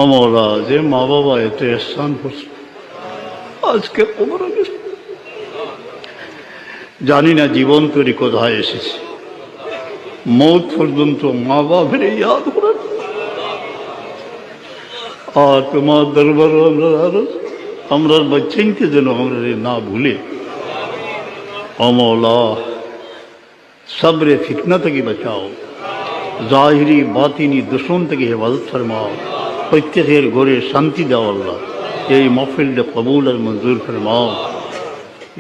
অমরা যে মা বাবা এত এহসান করছে, আজকে কবরে গেছে, জানি না জীবন তৈরি কোথায় এসেছে। মৌত পর্যন্ত মা বাপের ইয়াদ করে আর তোমার দরবার আমরা বাচ্চাইতে যেন আমরা না ভুলে। অমলা সবরে ফিতনা থেকে বাঁচাও, জাহিরি বাতিনি দুশ্মন থেকে হেফাজত ফরমাও, প্রত্যেকের ঘরে শান্তি দাও আল্লাহ। এই মহফিলটা কবুল আর মঞ্জুর ফরমাও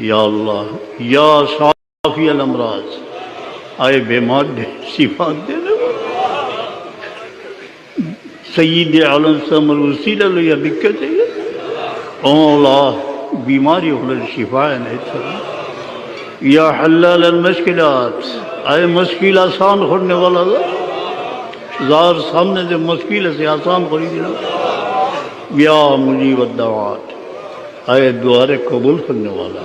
ইয়া আল্লাহ। ইয়া শাফি আল আমরাজ, आए बीमार दे शिफा देने सईद आलम समर वसीला लो या बिक चाहिए औला बीमारी होने शिफा नहीं था या हल्लाल मुश्किलात, आए मुश्किल आसान होने वाला जार सामने से मुश्किल से आसान करी दिला या मुजीब दवात, आए दुआरे कबूल करने वाला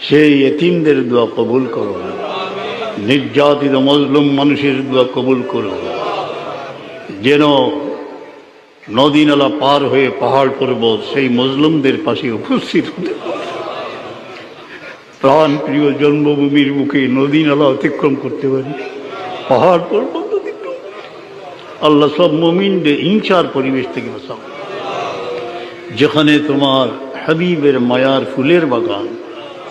से यतीम देर दुआ कबूल करो, নির্যাতিত মজলুম মানুষের দোয়া কবুল করো, যেন নদী নালা পার হয়ে পাহাড় পর্বত সেই মজলুমদের পাশে উপস্থিত হতে, প্রাণ প্রিয় জন্মভূমির বুকে নদী নালা অতিক্রম করতে পারি, পাহাড় পর্বত অতিক্রম। আল্লাহ সব মুমিনদের হিংসার পরিবেশ থেকে বাঁচাও, যেখানে তোমার হাবিবের মায়ার ফুলের বাগান,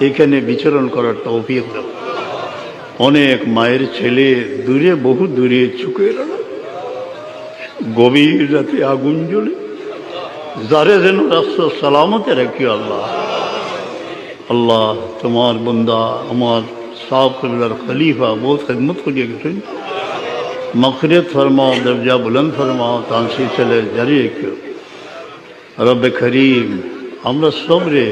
এখানে বিচরণ করার তৌফিক দাও। অনেক মায়ের ছেলে দূরে, বহু দূরে চুকে গেল, গভীর রাতে আগুন জ্বলে, যারে যেন রাস্তা সালামতে রাখি আল্লাহ। আল্লাহ তোমার বন্দা আমার সাহেব কবিলার খলিফা বহুত খিদমত করিয়ে গেছেন, মগফিরাত ফরমাও, দরজা বুলন্দ ফরমাও, তানসি চলে জারি রেখো রব্বে করিম। আমরা সবরে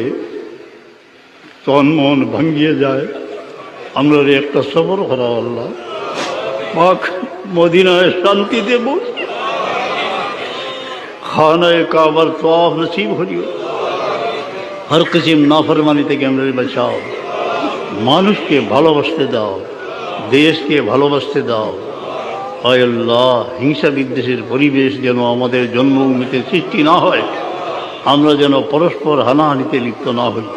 তন মন ভাঙ্গিয়ে যায়, আমরা একটা সবর করা আল্লাহ পাক মদিনায় শান্তি দেব, খানায় কাবার তওয়াফ নসিব করিও, হর কিসিম নাফরমানি থেকে আমরা বাঁচাও, মানুষকে ভালোবাসতে দাও, দেশকে ভালোবাসতে দাও। আয় আল্লাহ, হিংসা বিদ্বেষের পরিবেশ যেন আমাদের জন্মভূমিতে সৃষ্টি না হয়, আমরা যেন পরস্পর হানাহানিতে লিপ্ত না হই।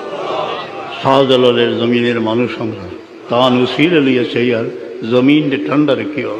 শাহজালালের জমিনের মানুষ আমরা, तान उसील लिए चाहिए जमीन ने ठंडा रखी हो।